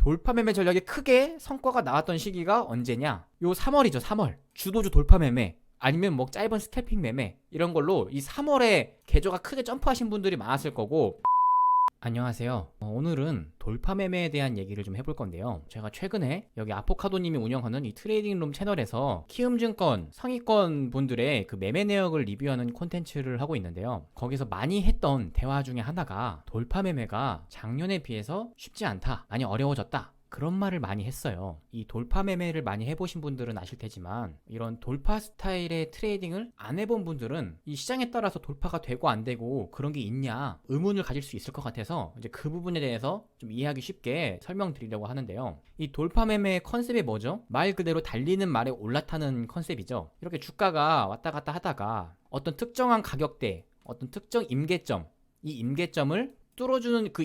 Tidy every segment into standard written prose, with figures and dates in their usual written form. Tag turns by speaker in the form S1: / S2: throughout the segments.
S1: 돌파 매매 전략이 크게 성과가 나왔던 시기가 언제냐? 요 3월이죠, 3월. 주도주 돌파 매매. 아니면 뭐 짧은 스캘핑 매매 이런 걸로 이 3월에 계좌가 크게 점프하신 분들이 많았을 거고. 안녕하세요. 오늘은 돌파 매매에 대한 얘기를 좀 해볼 건데요. 제가 최근에 여기 아포카도님이 운영하는 이 트레이딩룸 채널에서 키움증권 상위권 분들의 그 매매 내역을 리뷰하는 콘텐츠를 하고 있는데요. 거기서 많이 했던 대화 중에 하나가 돌파 매매가 작년에 비해서 쉽지 않다, 많이 어려워졌다, 그런 말을 많이 했어요. 이 돌파 매매를 많이 해보신 분들은 아실 테지만 이런 돌파 스타일의 트레이딩을 안 해본 분들은 이 시장에 따라서 돌파가 되고 안 되고 그런 게 있냐 의문을 가질 수 있을 것 같아서 이제 그 부분에 대해서 좀 이해하기 쉽게 설명드리려고 하는데요. 이 돌파 매매의 컨셉이 뭐죠? 말 그대로 달리는 말에 올라타는 컨셉이죠. 이렇게 주가가 왔다 갔다 하다가 어떤 특정한 가격대, 어떤 특정 임계점, 이 임계점을 뚫어주는 그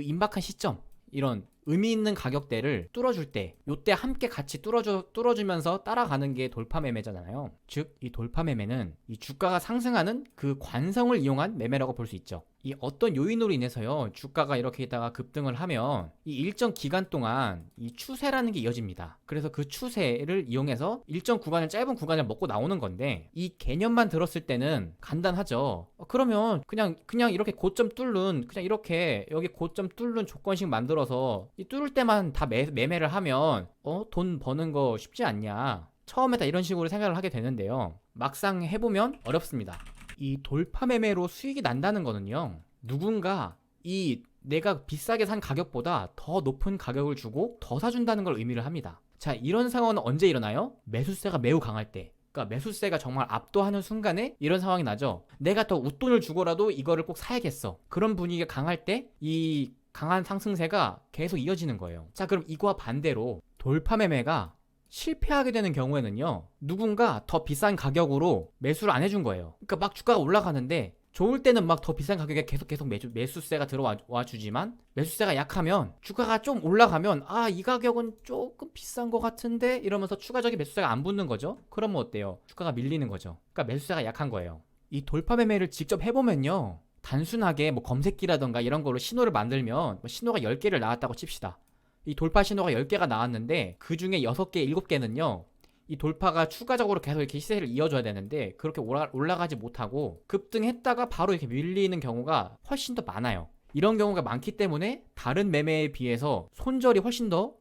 S1: 임박한 시점, 이런 의미 있는 가격대를 뚫어줄 때, 요때 함께 같이 뚫어주면서 따라가는 게 돌파 매매잖아요. 즉, 이 돌파 매매는 이 주가가 상승하는 그 관성을 이용한 매매라고 볼 수 있죠. 이 어떤 요인으로 인해서요, 주가가 이렇게 있다가 급등을 하면 이 일정 기간 동안 이 추세라는 게 이어집니다. 그래서 그 추세를 이용해서 일정 구간을, 짧은 구간을 먹고 나오는 건데, 이 개념만 들었을 때는 간단하죠. 그러면 그냥 이렇게 고점 뚫는, 그냥 이렇게 여기 고점 뚫는 조건식 만들어서 이 뚫을 때만 다 매매를 하면 돈 버는 거 쉽지 않냐, 처음에 다 이런 식으로 생각을 하게 되는데요. 막상 해보면 어렵습니다. 이 돌파 매매로 수익이 난다는 거는요, 누군가 이 내가 비싸게 산 가격보다 더 높은 가격을 주고 더 사준다는 걸 의미를 합니다. 자, 이런 상황은 언제 일어나요? 매수세가 매우 강할 때. 그러니까 매수세가 정말 압도하는 순간에 이런 상황이 나죠. 내가 더 웃돈을 주고라도 이거를 꼭 사야겠어. 그런 분위기가 강할 때 이 강한 상승세가 계속 이어지는 거예요. 자, 그럼 이거와 반대로 돌파 매매가 실패하게 되는 경우에는요, 누군가 더 비싼 가격으로 매수를 안 해준 거예요. 그러니까 막 주가가 올라가는데 좋을 때는 막 더 비싼 가격에 계속 매수세가 들어와 주지만, 매수세가 약하면 주가가 좀 올라가면 이 가격은 조금 비싼 것 같은데 이러면서 추가적인 매수세가 안 붙는 거죠. 그러면 어때요? 주가가 밀리는 거죠. 그러니까 매수세가 약한 거예요. 이 돌파 매매를 직접 해보면요, 단순하게 뭐 검색기라던가 이런 걸로 신호를 만들면 신호가 10개를 나왔다고 칩시다. 이 돌파 신호가 10개가 나왔는데 그 중에 6개, 7개는요, 이 돌파가 추가적으로 계속 이렇게 시세를 이어줘야 되는데 그렇게 올라가지 못하고 급등했다가 바로 이렇게 밀리는 경우가 훨씬 더 많아요. 이런 경우가 많기 때문에 다른 매매에 비해서 손절이 훨씬 더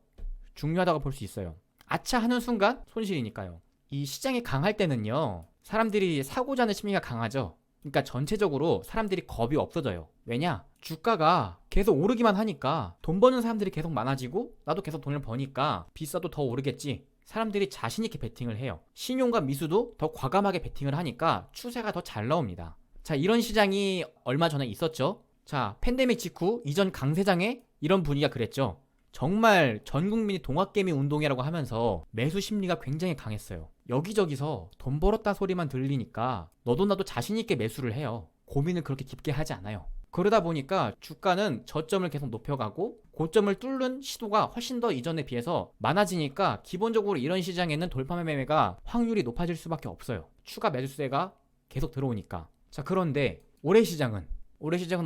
S1: 중요하다고 볼 수 있어요. 아차 하는 순간 손실이니까요. 이 시장이 강할 때는요, 사람들이 사고자 하는 심리가 강하죠. 그러니까 전체적으로 사람들이 겁이 없어져요. 왜냐? 주가가 계속 오르기만 하니까 돈 버는 사람들이 계속 많아지고 나도 계속 돈을 버니까 비싸도 더 오르겠지. 사람들이 자신 있게 베팅을 해요. 신용과 미수도 더 과감하게 베팅을 하니까 추세가 더 잘 나옵니다. 자, 이런 시장이 얼마 전에 있었죠. 자, 팬데믹 직후 이전 강세장에 이런 분위기가 그랬죠. 정말 전 국민이 동학개미 운동이라고 하면서 매수 심리가 굉장히 강했어요. 여기저기서 돈 벌었다 소리만 들리니까 너도 나도 자신 있게 매수를 해요. 고민을 그렇게 깊게 하지 않아요. 그러다 보니까 주가는 저점을 계속 높여가고 고점을 뚫는 시도가 훨씬 더 이전에 비해서 많아지니까 기본적으로 이런 시장에는 돌파 매매가 확률이 높아질 수밖에 없어요. 추가 매수세가 계속 들어오니까. 자, 그런데 올해 시장은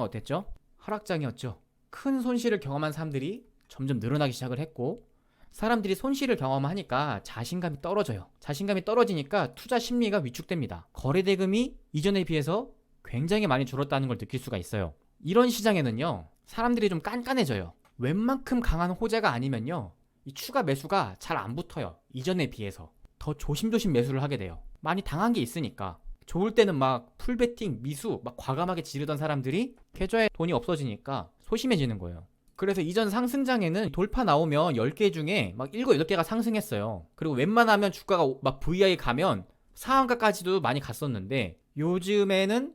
S1: 어땠죠? 하락장이었죠. 큰 손실을 경험한 사람들이 점점 늘어나기 시작을 했고, 사람들이 손실을 경험하니까 자신감이 떨어져요. 자신감이 떨어지니까 투자 심리가 위축됩니다. 거래대금이 이전에 비해서 굉장히 많이 줄었다는 걸 느낄 수가 있어요. 이런 시장에는요, 사람들이 좀 깐깐해져요. 웬만큼 강한 호재가 아니면요, 이 추가 매수가 잘 안 붙어요. 이전에 비해서 더 조심조심 매수를 하게 돼요. 많이 당한 게 있으니까. 좋을 때는 막 풀베팅, 미수 막 과감하게 지르던 사람들이 계좌에 돈이 없어지니까 소심해지는 거예요. 그래서 이전 상승장에는 돌파 나오면 10개 중에 막 7, 8개가 상승했어요. 그리고 웬만하면 주가가 막 VI 가면 상한가까지도 많이 갔었는데, 요즘에는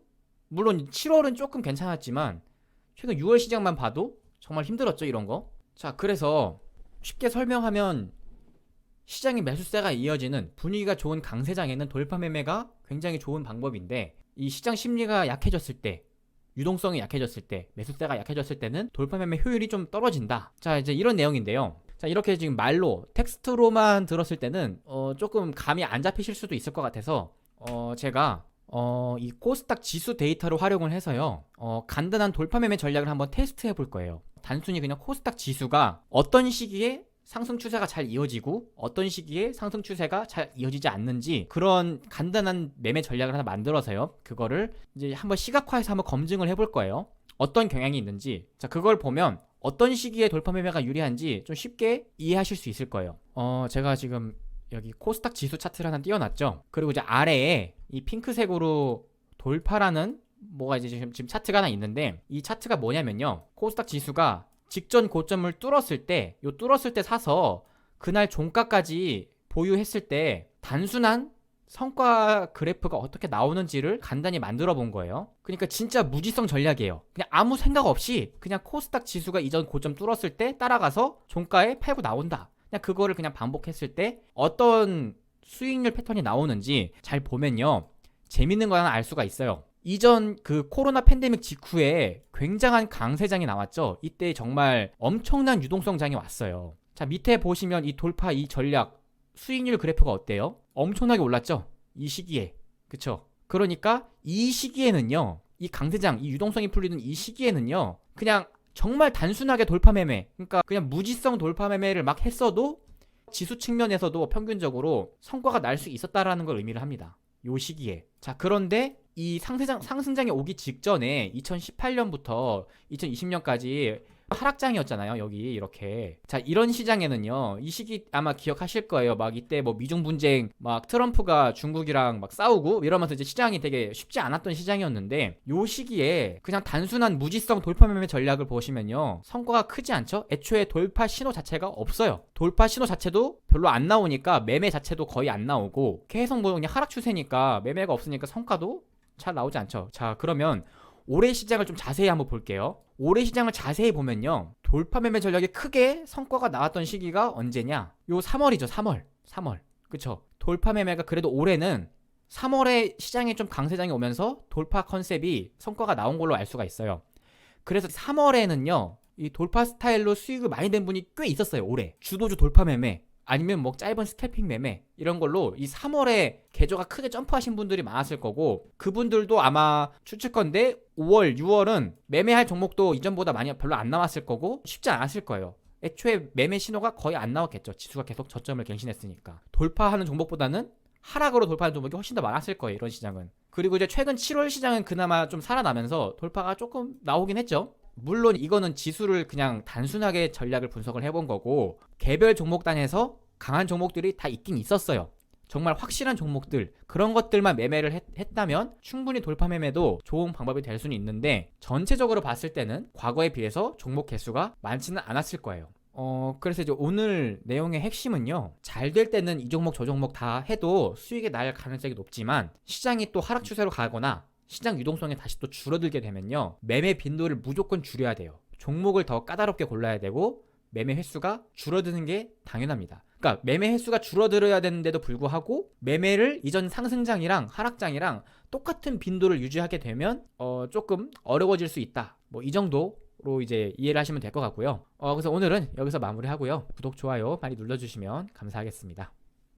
S1: 물론 7월은 조금 괜찮았지만 최근 6월 시장만 봐도 정말 힘들었죠, 이런 거. 자, 그래서 쉽게 설명하면 시장의 매수세가 이어지는 분위기가 좋은 강세장에는 돌파 매매가 굉장히 좋은 방법인데, 이 시장 심리가 약해졌을 때, 유동성이 약해졌을 때, 매수세가 약해졌을 때는 돌파 매매 효율이 좀 떨어진다. 자, 이제 이런 내용인데요. 자, 이렇게 지금 말로 텍스트로만 들었을 때는 조금 감이 안 잡히실 수도 있을 것 같아서 제가 이 코스닥 지수 데이터를 활용을 해서요. 간단한 돌파 매매 전략을 한번 테스트해 볼 거예요. 단순히 그냥 코스닥 지수가 어떤 시기에 상승 추세가 잘 이어지고 어떤 시기에 상승 추세가 잘 이어지지 않는지 그런 간단한 매매 전략을 하나 만들어서요. 그거를 이제 한번 시각화해서 한번 검증을 해볼 거예요. 어떤 경향이 있는지. 자, 그걸 보면 어떤 시기에 돌파 매매가 유리한지 좀 쉽게 이해하실 수 있을 거예요. 제가 지금 여기 코스닥 지수 차트를 하나 띄워놨죠. 그리고 이제 아래에 이 핑크색으로 돌파라는 뭐가 이제 지금 차트가 하나 있는데, 이 차트가 뭐냐면요, 코스닥 지수가 직전 고점을 뚫었을 때, 뚫었을 때 사서 그날 종가까지 보유했을 때 단순한 성과 그래프가 어떻게 나오는지를 간단히 만들어 본 거예요. 그러니까 진짜 무지성 전략이에요. 그냥 아무 생각 없이 그냥 코스닥 지수가 이전 고점 뚫었을 때 따라가서 종가에 팔고 나온다. 그냥 그거를 그냥 반복했을 때 어떤 수익률 패턴이 나오는지 잘 보면요, 재밌는 거 하나 알 수가 있어요. 이전 그 코로나 팬데믹 직후에 굉장한 강세장이 나왔죠. 이때 정말 엄청난 유동성장이 왔어요. 자, 밑에 보시면 이 돌파 이 전략 수익률 그래프가 어때요? 엄청나게 올랐죠? 이 시기에. 그쵸? 그러니까 이 시기에는요, 이 강세장, 이 유동성이 풀리는 이 시기에는요, 그냥 정말 단순하게 돌파 매매, 그러니까 그냥 무지성 돌파 매매를 막 했어도 지수 측면에서도 평균적으로 성과가 날 수 있었다라는 걸 의미를 합니다. 요 시기에. 자, 그런데 이 상승장이 오기 직전에 2018년부터 2020년까지 하락장이었잖아요. 여기 이렇게. 자, 이런 시장에는요, 이 시기 아마 기억하실 거예요. 막 이때 뭐 미중 분쟁, 막 트럼프가 중국이랑 막 싸우고 이러면서 이제 시장이 되게 쉽지 않았던 시장이었는데, 요 시기에 그냥 단순한 무지성 돌파 매매 전략을 보시면요, 성과가 크지 않죠? 애초에 돌파 신호 자체가 없어요. 돌파 신호 자체도 별로 안 나오니까 매매 자체도 거의 안 나오고, 계속 뭐 그냥 하락 추세니까 매매가 없으니까 성과도 잘 나오지 않죠. 자, 그러면 올해 시장을 좀 자세히 한번 볼게요. 올해 시장을 자세히 보면요, 돌파 매매 전략이 크게 성과가 나왔던 시기가 언제냐? 요 3월이죠. 3월. 그쵸? 돌파 매매가 그래도 올해는 3월에 시장에 좀 강세장이 오면서 돌파 컨셉이 성과가 나온 걸로 알 수가 있어요. 그래서 3월에는요, 이 돌파 스타일로 수익을 많이 낸 분이 꽤 있었어요. 올해 주도주 돌파 매매, 아니면 뭐 짧은 스캘핑 매매, 이런 걸로 이 3월에 계좌가 크게 점프하신 분들이 많았을 거고, 그분들도 아마 추측컨대 5월, 6월은 매매할 종목도 이전보다 많이 별로 안 나왔을 거고 쉽지 않았을 거예요. 애초에 매매 신호가 거의 안 나왔겠죠. 지수가 계속 저점을 갱신했으니까. 돌파하는 종목보다는 하락으로 돌파하는 종목이 훨씬 더 많았을 거예요, 이런 시장은. 그리고 이제 최근 7월 시장은 그나마 좀 살아나면서 돌파가 조금 나오긴 했죠. 물론 이거는 지수를 그냥 단순하게 전략을 분석을 해본 거고, 개별 종목단에서 강한 종목들이 다 있긴 있었어요. 정말 확실한 종목들, 그런 것들만 매매를 했다면 충분히 돌파 매매도 좋은 방법이 될 수는 있는데, 전체적으로 봤을 때는 과거에 비해서 종목 개수가 많지는 않았을 거예요. 그래서 이제 오늘 내용의 핵심은요, 잘 될 때는 이 종목 저 종목 다 해도 수익이 날 가능성이 높지만, 시장이 또 하락 추세로 가거나 시장 유동성이 다시 또 줄어들게 되면요, 매매 빈도를 무조건 줄여야 돼요. 종목을 더 까다롭게 골라야 되고 매매 횟수가 줄어드는 게 당연합니다. 그러니까 매매 횟수가 줄어들어야 되는데도 불구하고 매매를 이전 상승장이랑 하락장이랑 똑같은 빈도를 유지하게 되면 조금 어려워질 수 있다. 뭐 이 정도로 이제 이해를 하시면 될 것 같고요. 그래서 오늘은 여기서 마무리하고요. 구독, 좋아요 많이 눌러주시면 감사하겠습니다.